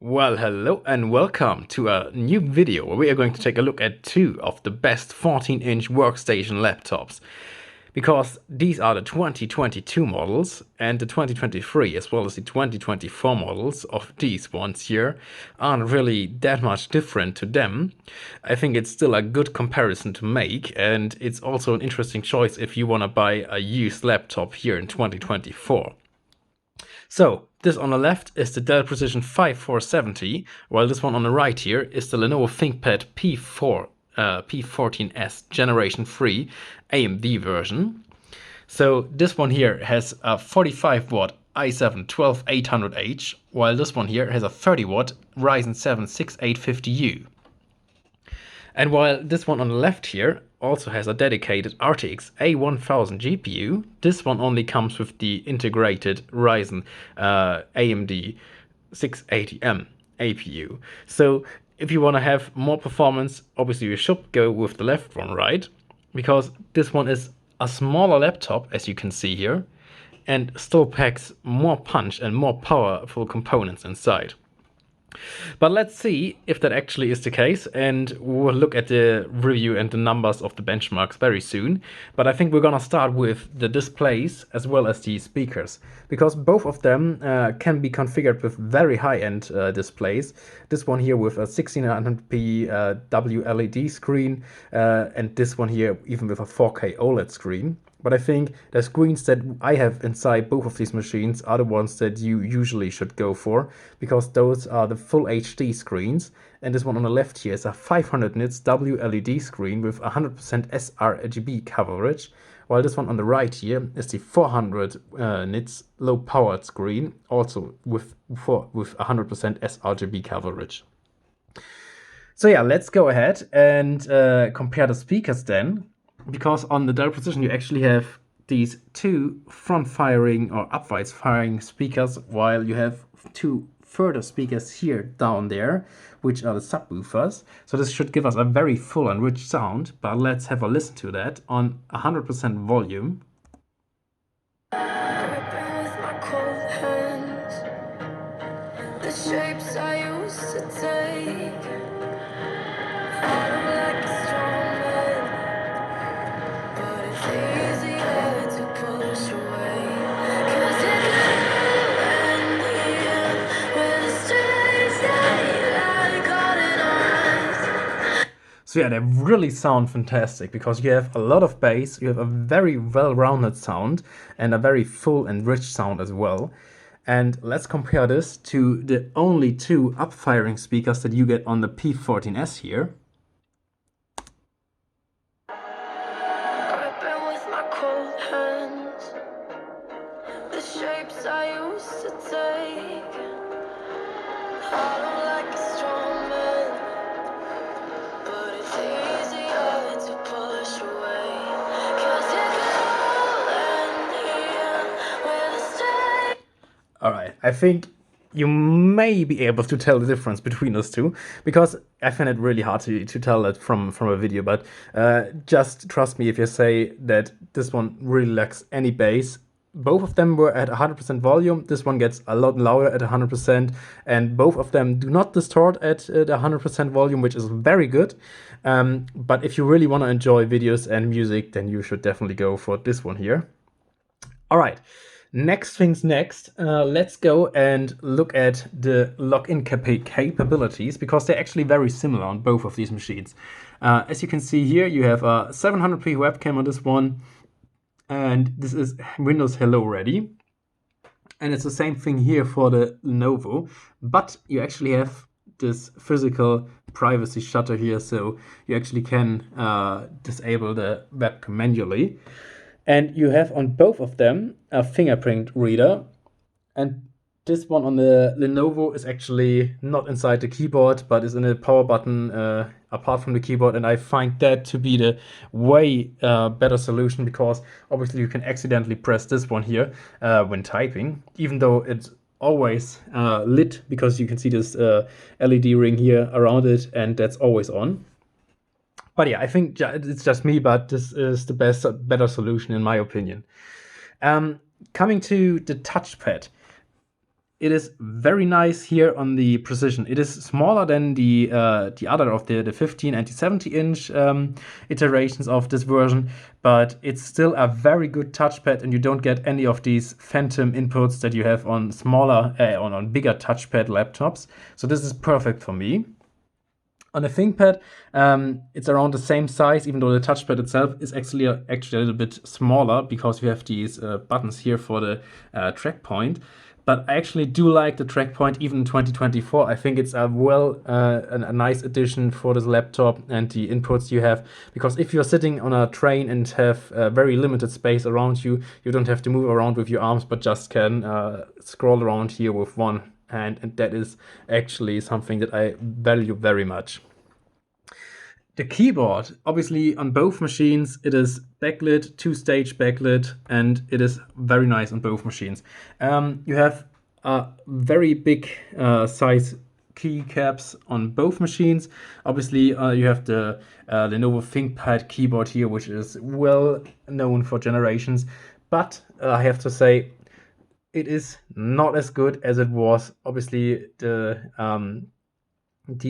Well, hello and welcome to a new video where we are going to take a look at two of the best 14-inch workstation laptops. Because these are the 2022 models and the 2023 as well as the 2024 models of these ones here aren't really that much different to them. I think it's still a good comparison to make, and it's also an interesting choice if you want to buy a used laptop here in 2024. So this on the left is the Dell Precision 5470, while this one on the right here is the Lenovo Thinkpad P14s Generation 3 AMD version. So this one here has a 45 watt i7 12800H, while this one here has a 30 watt Ryzen 7 6850U. And while this one on the left here also has a dedicated RTX A1000 GPU, this one only comes with the integrated Ryzen AMD 680M APU. So if you want to have more performance, obviously you should go with the left one, right? Because this one is a smaller laptop, as you can see here, and still packs more punch and more powerful components inside. But let's see if that actually is the case, and we'll look at the review and the numbers of the benchmarks very soon. But I think we're gonna start with the displays as well as the speakers, because both of them can be configured with very high-end displays. This one here with a 1600p WLED screen, and this one here even with a 4K OLED screen. But I think the screens that I have inside both of these machines are the ones that you usually should go for, because those are the full HD screens. And this one on the left here is a 500 nits WLED screen with 100% sRGB coverage, while this one on the right here is the 400 nits low powered screen, also with 100% sRGB coverage. So yeah, let's go ahead and compare the speakers then. Because on the Dell Precision you actually have these two front-firing or upwards-firing speakers, while you have two further speakers here down there, which are the subwoofers. So this should give us a very full and rich sound, but let's have a listen to that on 100% volume. The shapes I used to take, like a strong man, but it's easier to push away. 'Cause it's and here, where the straight daylight caught in eyes. So yeah, they really sound fantastic, because you have a lot of bass, you have a very well-rounded sound, and a very full and rich sound as well. And let's compare this to the only two up-firing speakers that you get on the P14s here. The shapes I used to take, hollow like a strong man, but it's easier to push away. 'Cause it's cold and here where the straight. Alright, I think you may be able to tell the difference between those two, because I find it really hard to tell that from a video, but just trust me if you say that this one really lacks any bass. Both of them were at 100% volume. This one gets a lot louder at 100%, and both of them do not distort at the 100% volume, which is very good. But if you really want to enjoy videos and music, then you should definitely go for this one here. All right. Next things next, let's go and look at the login capabilities, because they're actually very similar on both of these machines. As you can see here, you have a 700p webcam on this one, and this is Windows Hello ready. And it's the same thing here for the Lenovo, but you actually have this physical privacy shutter here, so you actually can disable the webcam manually. And you have on both of them a fingerprint reader, and this one on the Lenovo is actually not inside the keyboard, but is in a power button apart from the keyboard, and I find that to be the way better solution, because obviously you can accidentally press this one here when typing, even though it's always lit, because you can see this LED ring here around it, and that's always on. But yeah, I think it's just me, but this is the better solution in my opinion. Coming to the touchpad, it is very nice here on the precision. It is smaller than the other of the 15 and the 70-inch iterations of this version, but it's still a very good touchpad, and you don't get any of these phantom inputs that you have on smaller on bigger touchpad laptops. So this is perfect for me. On the ThinkPad, it's around the same size, even though the touchpad itself is actually a little bit smaller because you have these buttons here for the track point. But I actually do like the track point even in 2024. I think it's a nice addition for this laptop and the inputs you have. Because if you're sitting on a train and have very limited space around you, you don't have to move around with your arms, but just can scroll around here with one hand. And that is actually something that I value very much. The keyboard, obviously on both machines, it is backlit, two-stage backlit, and it is very nice on both machines. You have a very big size keycaps on both machines. Obviously, you have the Lenovo Thinkpad keyboard here, which is well known for generations. But I have to say, it is not as good as it was. Obviously, the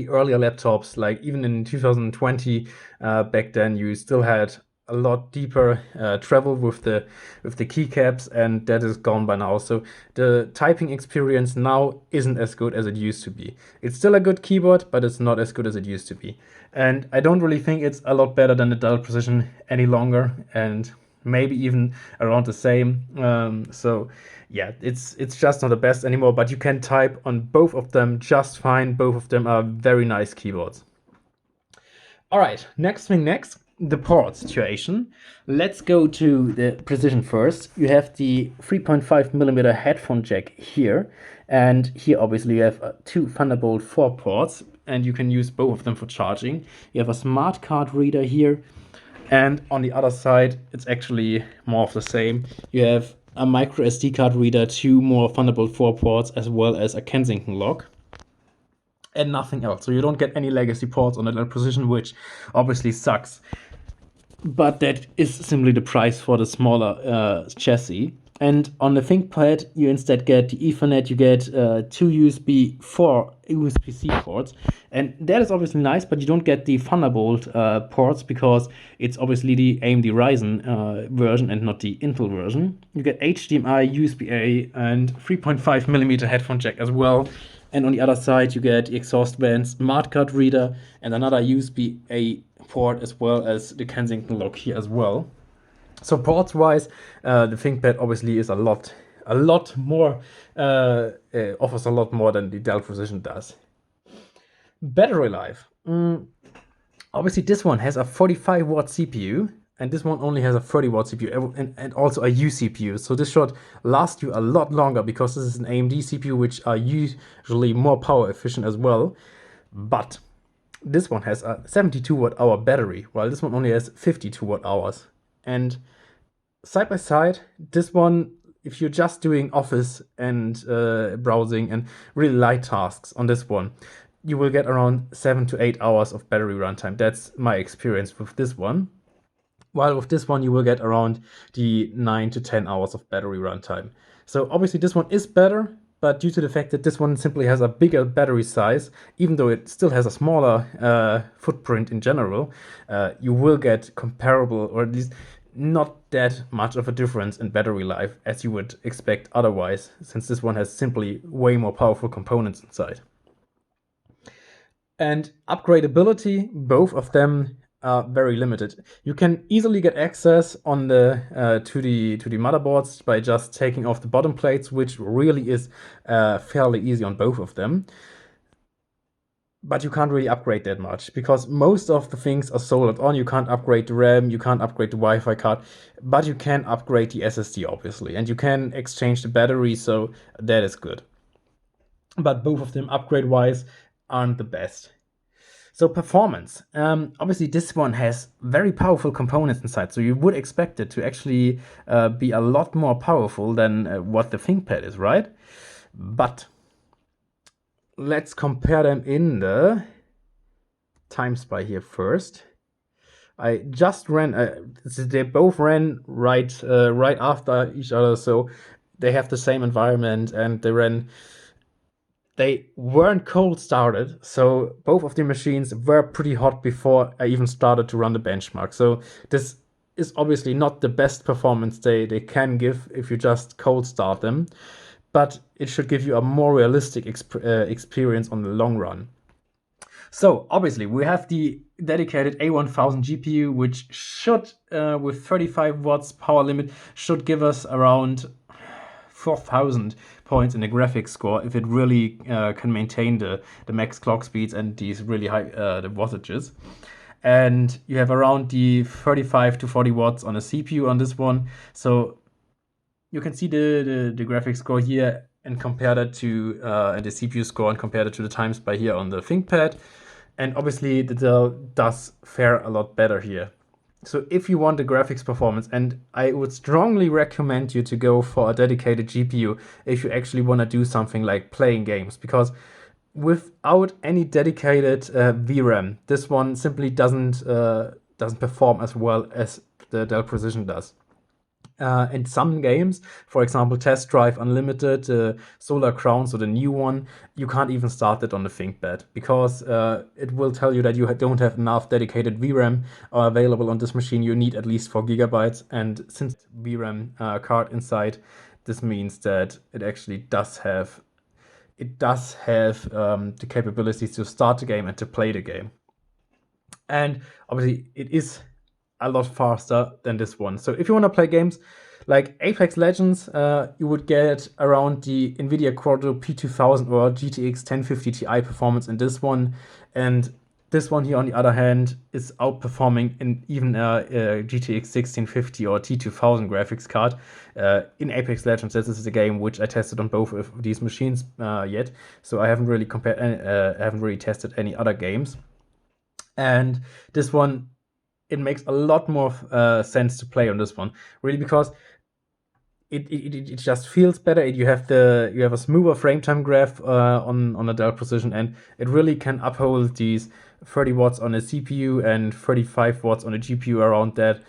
earlier laptops, like even in 2020, back then you still had a lot deeper travel with the keycaps, and that is gone by now. So the typing experience now isn't as good as it used to be. It's still a good keyboard, but it's not as good as it used to be. And I don't really think it's a lot better than the DELL Precision any longer, and maybe even around the same. So yeah, it's just not the best anymore, but you can type on both of them just fine. Both of them are very nice keyboards. All right, next, the port situation. Let's go to the Precision first. You have the 3.5mm headphone jack here, and here obviously you have two Thunderbolt 4 ports, and you can use both of them for charging. You have a smart card reader here, and on the other side, it's actually more of the same. You have a micro SD card reader, two more Thunderbolt 4 ports, as well as a Kensington lock, and nothing else. So you don't get any legacy ports on the Precision, which obviously sucks. But that is simply the price for the smaller chassis. And on the ThinkPad, you instead get the Ethernet, you get two USB-C ports. And that is obviously nice, but you don't get the Thunderbolt ports because it's obviously the AMD Ryzen version and not the Intel version. You get HDMI, USB-A, and 3.5mm headphone jack as well. And on the other side, you get the exhaust vent, smart card reader, and another USB-A port, as well as the Kensington lock here as well. So ports wise, the ThinkPad obviously is a lot more, offers a lot more than the DELL Precision does. Battery life. Obviously this one has a 45-watt CPU, and this one only has a 30-watt CPU and also a U CPU. So this should last you a lot longer because this is an AMD CPU, which are usually more power efficient as well. But this one has a 72-watt-hour battery, while this one only has 52-watt-hours. And side by side, this one, if you're just doing office and browsing and really light tasks on this one, you will get around 7 to 8 hours of battery runtime. That's my experience with this one. While with this one, you will get around the 9 to 10 hours of battery runtime. So obviously this one is better, but due to the fact that this one simply has a bigger battery size, even though it still has a smaller footprint in general, you will get comparable, or at least not that much of a difference in battery life as you would expect otherwise, since this one has simply way more powerful components inside. And upgradability, both of them are very limited. You can easily get access on the to the motherboards by just taking off the bottom plates, which really is fairly easy on both of them. But you can't really upgrade that much because most of the things are soldered on. You can't upgrade the RAM, you can't upgrade the Wi-Fi card, but you can upgrade the SSD obviously, and you can exchange the battery, so that is good. But both of them upgrade-wise aren't the best. So performance, obviously this one has very powerful components inside, so you would expect it to actually be a lot more powerful than what the ThinkPad is, right? But let's compare them in the time spy here first. I just ran, they both ran right after each other, so they have the same environment, and they ran they weren't cold started, so both of the machines were pretty hot before I even started to run the benchmark. So this is obviously not the best performance they can give if you just cold start them, but it should give you a more realistic experience on the long run. So obviously we have the dedicated A1000 GPU, which should, with 35 watts power limit, should give us around 4,000 points in the graphics score if it really can maintain the max clock speeds and these really high the wattages. And you have around the 35 to 40 watts on a CPU on this one. So you can see the graphics score here and compare that to the CPU score and compare that to the times by here on the Thinkpad. And obviously the Dell does fare a lot better here. So if you want the graphics performance, and I would strongly recommend you to go for a dedicated GPU if you actually want to do something like playing games, because without any dedicated VRAM, this one simply doesn't perform as well as the Dell Precision does. In some games, for example, Test Drive Unlimited, Solar Crown, so the new one, you can't even start it on the ThinkPad because it will tell you that you don't have enough dedicated VRAM available on this machine. You need at least 4 gigabytes, and since VRAM card inside, this means that it actually does have the capabilities to start the game and to play the game. And obviously, it is a lot faster than this one. So if you want to play games like Apex Legends, you would get around the NVIDIA Quadro P2000 or GTX 1050 Ti performance in this one. And this one here, on the other hand, is outperforming in even a GTX 1650 or T2000 graphics card. In Apex Legends, this is a game which I tested on both of these machines yet. So I haven't really haven't really tested any other games. And this one, it makes a lot more sense to play on this one, really, because it just feels better. You have a smoother frame time graph on a Dell Precision, and it really can uphold these 30 watts on a CPU and 35 watts on a GPU around that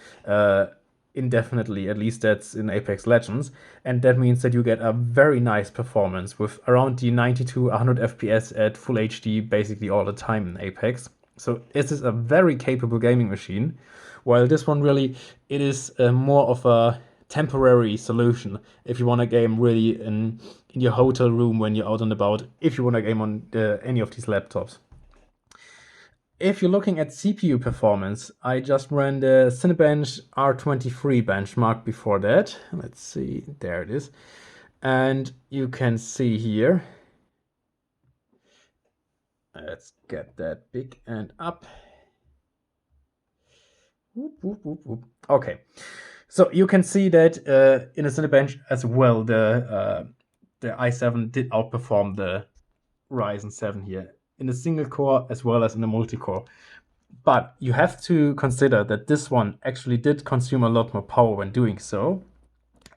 indefinitely. At least that's in Apex Legends, and that means that you get a very nice performance with around the 90 to 100 FPS at full HD basically all the time in Apex. So this is a very capable gaming machine, while this one really, it is more of a temporary solution if you want to game really in your hotel room when you're out and about, if you want to game on any of these laptops. If you're looking at CPU performance, I just ran the Cinebench R23 benchmark before that. Let's see, there it is. And you can see here, let's get that big and up. Whoop, whoop, whoop, whoop. Okay, so you can see that in a Cinebench as well, the i7 did outperform the Ryzen 7 here in a single core as well as in a multi-core. But you have to consider that this one actually did consume a lot more power when doing so.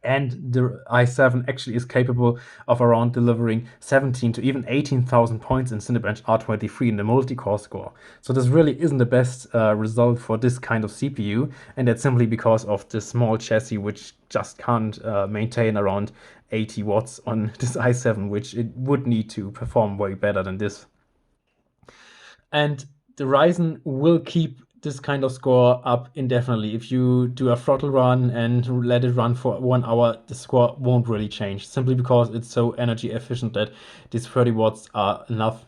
And the i7 actually is capable of around delivering 17 to even 18,000 points in Cinebench R23 in the multi-core score. So this really isn't the best result for this kind of CPU, and that's simply because of the small chassis, which just can't maintain around 80 watts on this i7, which it would need to perform way better than this. And the Ryzen will keep this kind of score up indefinitely. If you do a throttle run and let it run for 1 hour, the score won't really change, simply because it's so energy efficient that these 30 watts are enough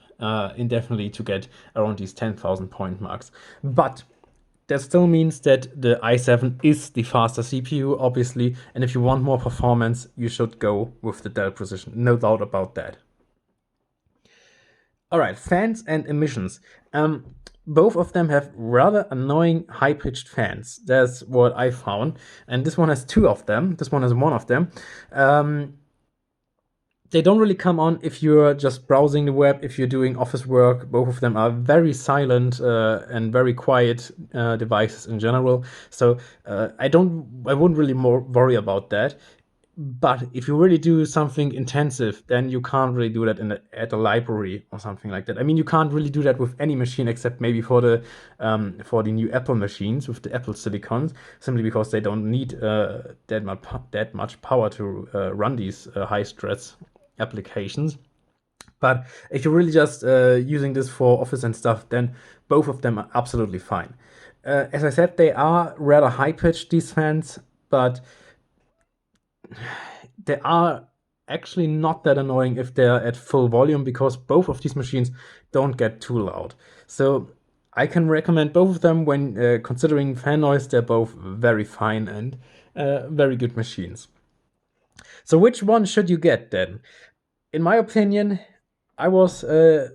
indefinitely to get around these 10,000 point marks. But that still means that the i7 is the faster CPU, obviously, and if you want more performance, you should go with the Dell Precision, no doubt about that. All right, fans and emissions. Both of them have rather annoying high-pitched fans. That's what I found. And this one has 2 of them. This one has 1 of them. They don't really come on if you're just browsing the web, if you're doing office work. Both of them are very silent and very quiet devices in general. So I wouldn't really worry about that. But if you really do something intensive, then you can't really do that at a library or something like that. I mean, you can't really do that with any machine except maybe for the new Apple machines with the Apple Silicons, simply because they don't need that much power to run these high stress applications. But if you're really just using this for office and stuff, then both of them are absolutely fine. As I said, they are rather high pitched, these fans, but they are actually not that annoying if they're at full volume, because both of these machines don't get too loud. So I can recommend both of them when considering fan noise. They're both very fine and very good machines. So which one should you get then? In my opinion, I was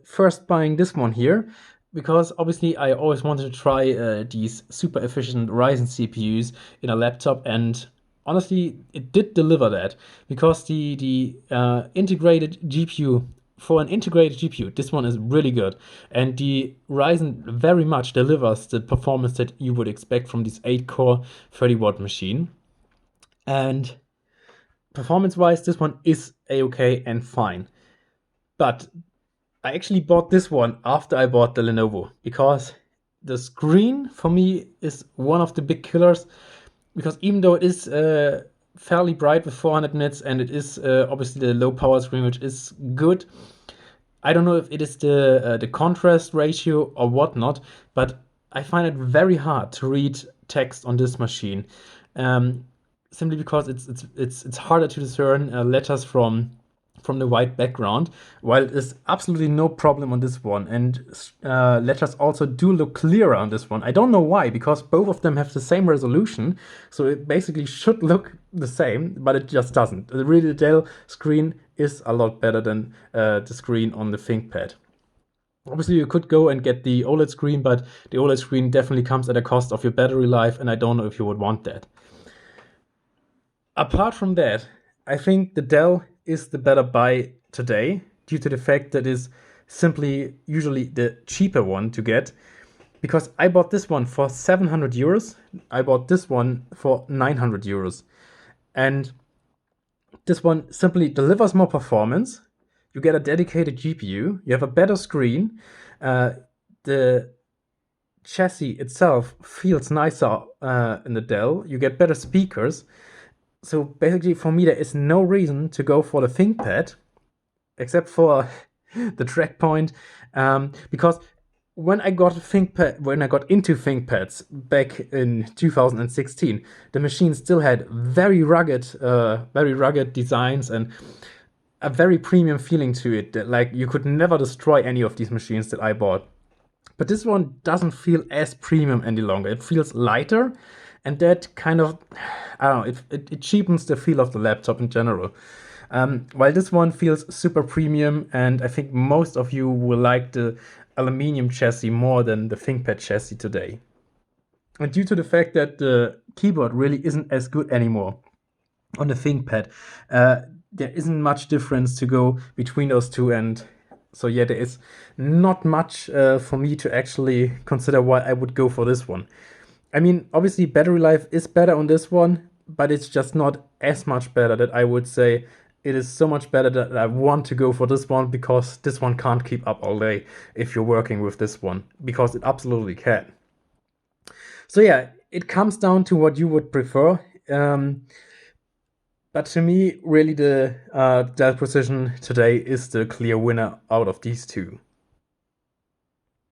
first buying this one here because obviously I always wanted to try these super efficient Ryzen CPUs in a laptop, and honestly, it did deliver that, because the integrated GPU, for an integrated GPU, this one is really good, and the Ryzen very much delivers the performance that you would expect from this 8-core 30-watt machine. And performance-wise, this one is a-okay and fine. But I actually bought this one after I bought the Lenovo, because the screen for me is one of the big killers. Because even though it is fairly bright with 400 nits, and it is obviously the low power screen, which is good, I don't know if it is the contrast ratio or whatnot, but I find it very hard to read text on this machine, simply because it's harder to discern letters from the white background, while it is absolutely no problem on this one. And letters also do look clearer on this one. I don't know why, because both of them have the same resolution, so it basically should look the same, but it just doesn't. Really, the Dell screen is a lot better than the screen on the Thinkpad. Obviously, you could go and get the OLED screen, but the OLED screen definitely comes at a cost of your battery life, and I don't know if you would want that. Apart from that, I think the Dell is the better buy today, due to the fact that it's simply usually the cheaper one to get. Because I bought this one for 700 euros, I bought this one for 900 euros. And this one simply delivers more performance. You get a dedicated GPU, you have a better screen, the chassis itself feels nicer in the Dell, you get better speakers. So basically, for me, there is no reason to go for the ThinkPad, except for the track point, because when I got into ThinkPads back in 2016, the machine still had very rugged designs and a very premium feeling to it. That, like, you could never destroy any of these machines that I bought. But this one doesn't feel as premium any longer. It feels lighter, and that kind of, I don't know, it cheapens the feel of the laptop in general. While this one feels super premium, and I think most of you will like the aluminium chassis more than the ThinkPad chassis today. And due to the fact that the keyboard really isn't as good anymore on the ThinkPad, there isn't much difference to go between those two, and so yeah, there is not much for me to actually consider why I would go for this one. I mean, obviously battery life is better on this one, but it's just not as much better that I would say it is so much better that I want to go for this one, because this one can't keep up all day if you're working with this one, because it absolutely can. So yeah, it comes down to what you would prefer. But to me, really, the Dell Precision today is the clear winner out of these two.